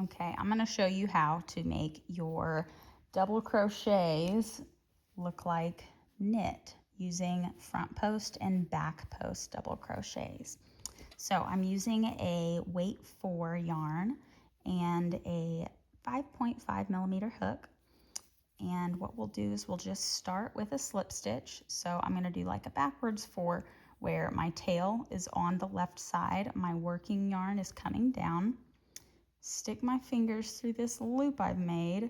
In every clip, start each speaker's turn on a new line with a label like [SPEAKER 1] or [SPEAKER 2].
[SPEAKER 1] Okay, I'm going to show you how to make your double crochets look like knit using front post and back post double crochets. So I'm using a weight 4 yarn and a 5.5 millimeter hook. And what we'll do is we'll just start with a slip stitch. So I'm going to do like a backwards 4 where my tail is on the left side, my working yarn is coming down. Stick my fingers through this loop I've made,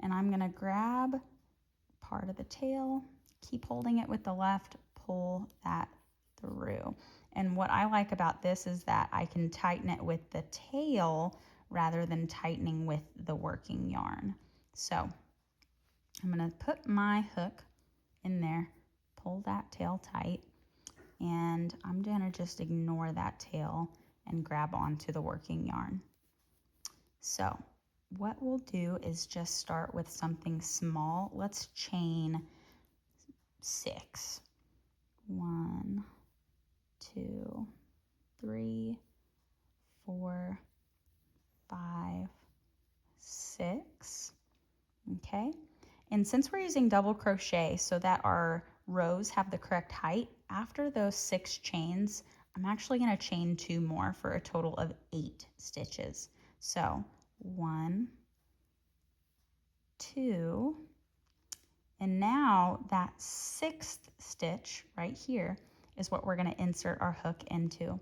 [SPEAKER 1] and I'm going to grab part of the tail, keep holding it with the left, pull that through. And what I like about this is that I can tighten it with the tail rather than tightening with the working yarn. So I'm going to put my hook in there, pull that tail tight, and I'm going to just ignore that tail and grab onto the working yarn. So what we'll do is just start with something small. Let's chain 6. 1, 2, 3, 4, 5, 6. Okay. And since we're using double crochet so that our rows have the correct height, after those 6 chains, I'm actually going to chain 2 more for a total of 8 stitches. So 1, 2, and now that 6th stitch right here is what we're going to insert our hook into.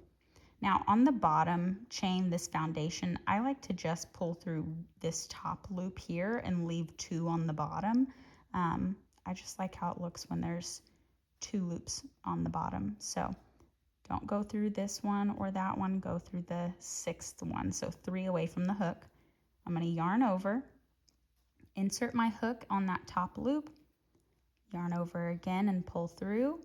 [SPEAKER 1] Now on the bottom chain, this foundation, I like to just pull through this top loop here and leave 2 on the bottom. I just like how it looks when there's 2 loops on the bottom. So don't go through this one or that one, go through the 6th one. So 3 away from the hook. I'm going to yarn over, insert my hook on that top loop, yarn over again and pull through,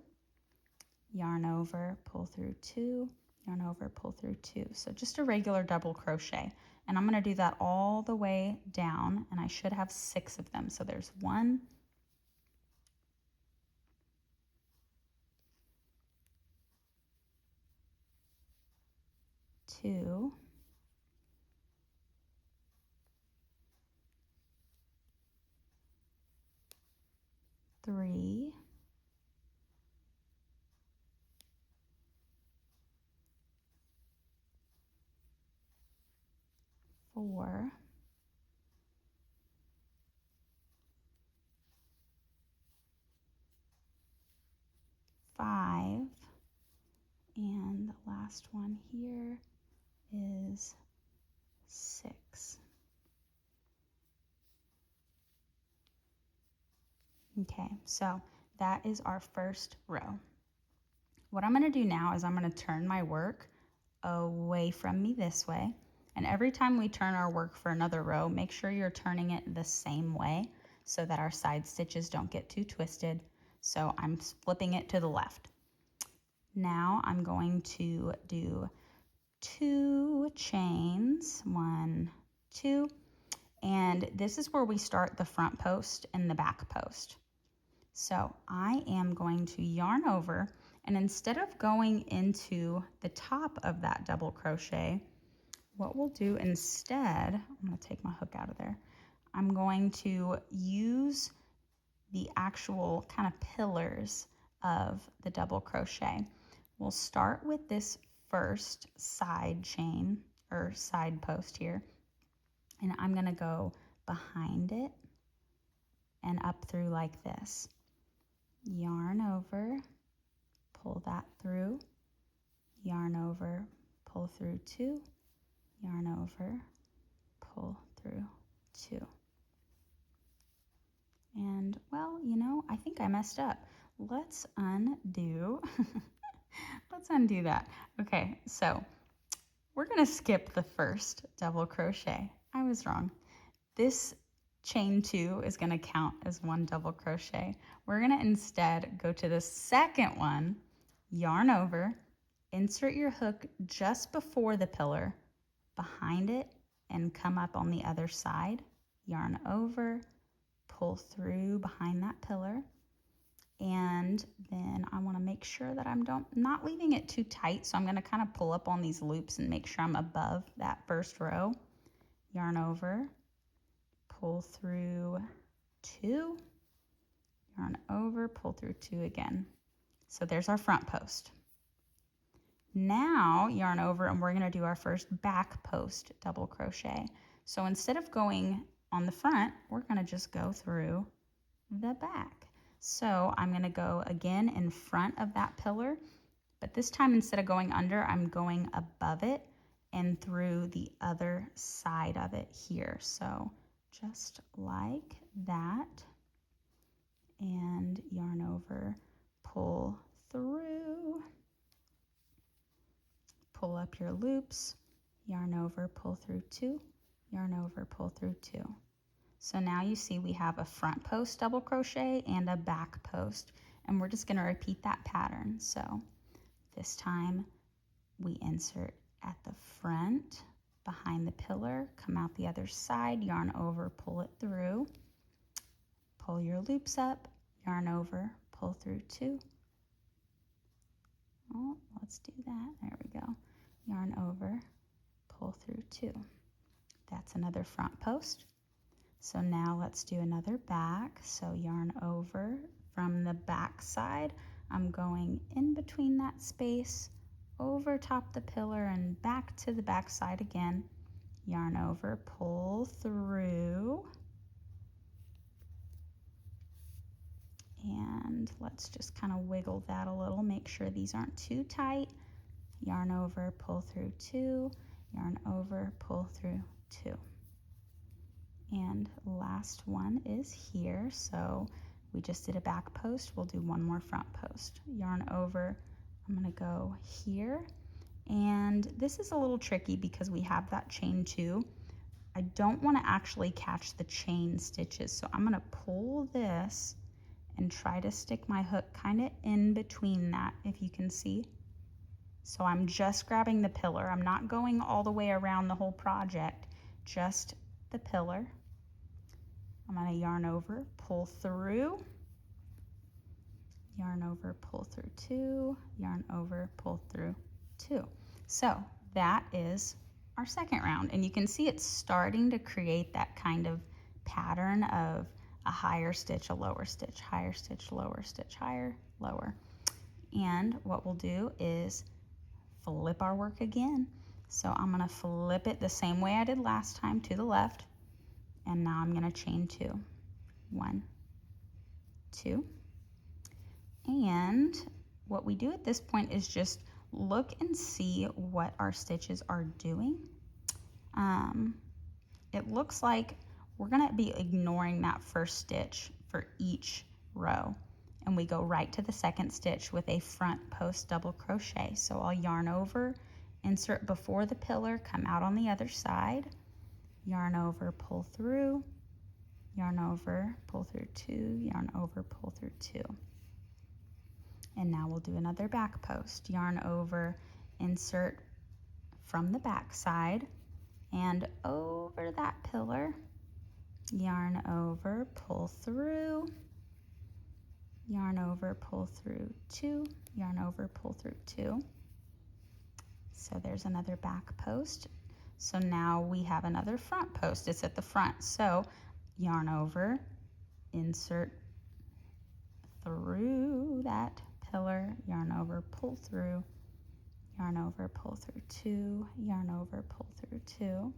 [SPEAKER 1] yarn over, pull through 2, yarn over, pull through 2. So just a regular double crochet. And I'm going to do that all the way down, and I should have 6 of them. So there's 1, 2, 3, 4, 5, and the last one here is 6. Okay, so that is our first row. What I'm going to do now is I'm going to turn my work away from me this way. And every time we turn our work for another row, make sure you're turning it the same way so that our side stitches don't get too twisted. So I'm flipping it to the left. Now I'm going to do 2 chains, 1, 2, and this is where we start the front post and the back post. So I am going to yarn over, and instead of going into the top of that double crochet, what we'll do instead, I'm going to take my hook out of there, I'm going to use the actual kind of pillars of the double crochet. We'll start with this first side chain or side post here, and I'm going to go behind it and up through like this. Yarn over, pull that through, yarn over, pull through 2, yarn over, pull through 2. And well, you know, I think I messed up. Let's undo, let's undo that. Okay, so we're gonna skip the first double crochet. I was wrong. This chain 2 is going to count as 1 double crochet. We're going to instead go to the second one, yarn over, insert your hook just before the pillar, behind it, and come up on the other side, yarn over, pull through behind that pillar, and then I want to make sure that I'm not leaving it too tight, so I'm going to kind of pull up on these loops and make sure I'm above that first row. yarn over, pull through 2, yarn over, pull through 2 again. So there's our front post. Now yarn over and we're going to do our first back post double crochet. So instead of going on the front, we're going to just go through the back. So I'm going to go again in front of that pillar, but this time instead of going under, I'm going above it and through the other side of it here. So just like that, and yarn over, pull through, pull up your loops, yarn over, pull through 2, yarn over, pull through 2. So now you see we have a front post double crochet and a back post, and we're just going to repeat that pattern. So this time we insert at the front behind the pillar, come out the other side, yarn over, pull it through, pull your loops up, yarn over, pull through 2. Oh, let's do that. There we go. Yarn over, pull through 2. That's another front post. So now let's do another back. So yarn over from the back side. I'm going in between that space, over top the pillar and back to the back side again. Yarn over, pull through. And let's just kind of wiggle that a little, make sure these aren't too tight. Yarn over, pull through 2, yarn over, pull through 2. And last one is here. So we just did a back post, we'll do one more front post. Yarn over, I'm going to go here. And this is a little tricky because we have that chain 2. I don't want to actually catch the chain stitches, so I'm going to pull this and try to stick my hook kind of in between that, if you can see. So I'm just grabbing the pillar. I'm not going all the way around the whole project, just the pillar. I'm going to yarn over, pull through, yarn over, pull through 2, yarn over, pull through 2. So that is our second round, and you can see it's starting to create that kind of pattern of a higher stitch, a lower stitch, higher stitch, lower stitch, higher, lower. And what we'll do is flip our work again. So I'm going to flip it the same way I did last time to the left, and now I'm going to chain 2. 1, 2. And what we do at this point is just look and see what our stitches are doing. It looks like we're going to be ignoring that first stitch for each row, and we go right to the second stitch with a front post double crochet. So I'll yarn over, insert before the pillar, come out on the other side, yarn over, pull through, yarn over, pull through 2, yarn over, pull through 2. And now we'll do another back post. Yarn over, insert from the back side and over that pillar, yarn over, pull through, yarn over, pull through 2, yarn over, pull through 2. So there's another back post. So now we have another front post. It's at the front. So yarn over, insert through that pillar, yarn over, pull through, yarn over, pull through 2, yarn over, pull through 2,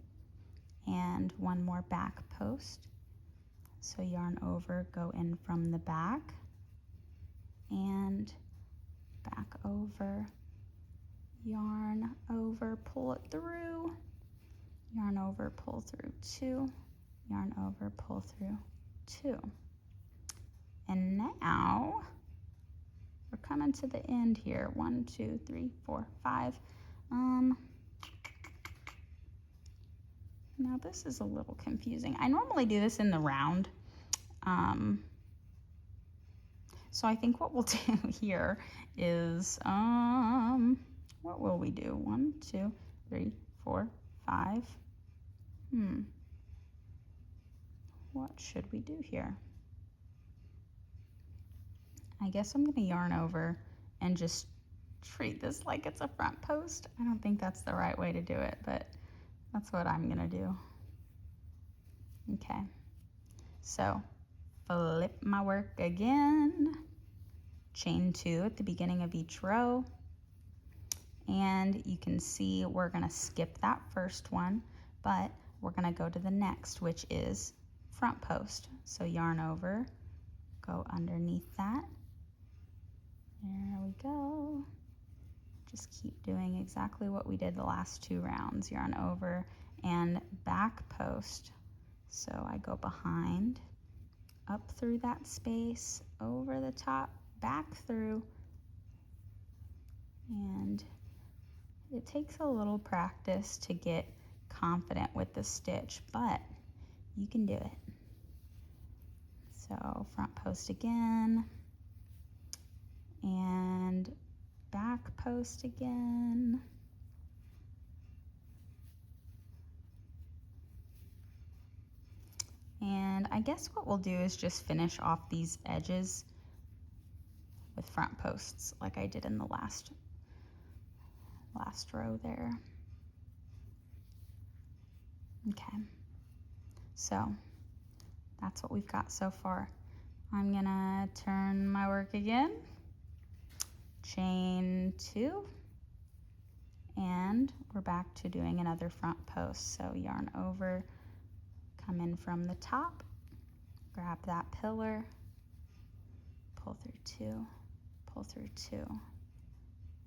[SPEAKER 1] and one more back post. So yarn over, go in from the back, and back over, yarn over, pull it through, yarn over, pull through 2, yarn over, pull through 2. And now we're coming to the end here. 1, 2, 3, 4, 5. Now this is a little confusing. I normally do this in the round. So I think what we'll do here is, what will we do? 1, 2, 3, 4, 5. What should we do here? I guess I'm going to yarn over and just treat this like it's a front post. I don't think that's the right way to do it, but that's what I'm going to do. Okay, so flip my work again, chain 2 at the beginning of each row, and you can see we're going to skip that first one, but we're going to go to the next, which is front post. So yarn over, go underneath that. There we go. Just keep doing exactly what we did the last 2 rounds. Yarn over and back post. So I go behind, up through that space, over the top, back through, and it takes a little practice to get confident with the stitch, but you can do it. So front post again, and back post again. And I guess what we'll do is just finish off these edges with front posts like I did in the last row there. Okay, so that's what we've got so far. I'm gonna turn my work again, chain 2, and we're back to doing another front post. So yarn over, come in from the top, grab that pillar, pull through 2, pull through 2.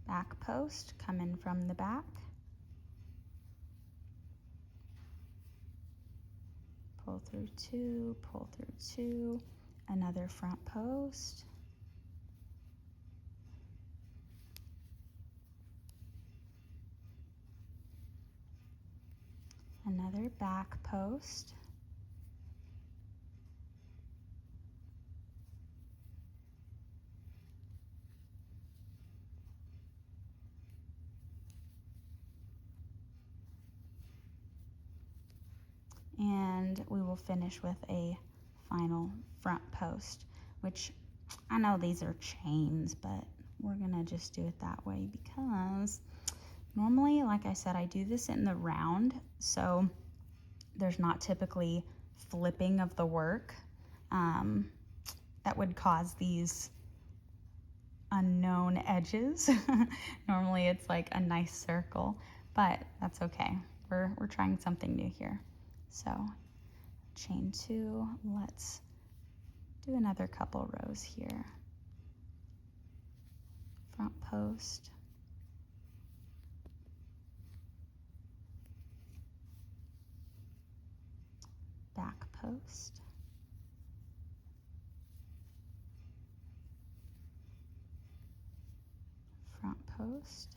[SPEAKER 1] Back post, come in from the back, pull through 2, pull through 2, another front post, another back post, and we will finish with a final front post, which I know these are chains, but we're gonna just do it that way because normally, like I said, I do this in the round, so there's not typically flipping of the work that would cause these unknown edges. Normally it's like a nice circle, but that's okay. We're trying something new here. So chain 2, let's do another couple rows here. Front post, back post, front post,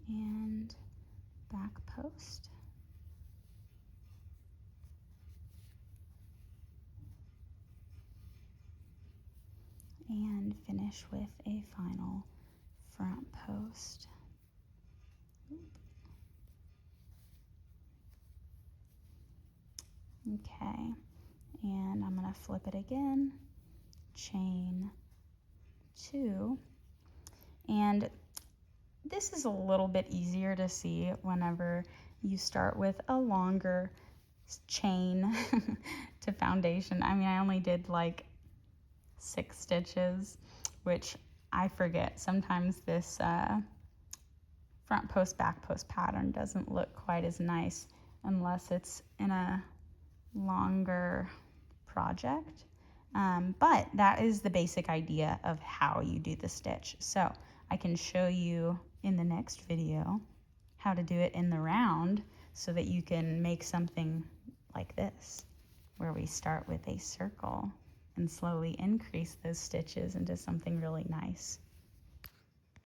[SPEAKER 1] and back post, and finish with a final front post. Okay, and I'm gonna flip it again, chain 2, and this is a little bit easier to see whenever you start with a longer chain to foundation. I mean, I only did like 6 stitches, which I forget. Sometimes this front post, back post pattern doesn't look quite as nice unless it's in a longer project. But that is the basic idea of how you do the stitch. So I can show you in the next video how to do it in the round so that you can make something like this, where we start with a circle and slowly increase those stitches into something really nice.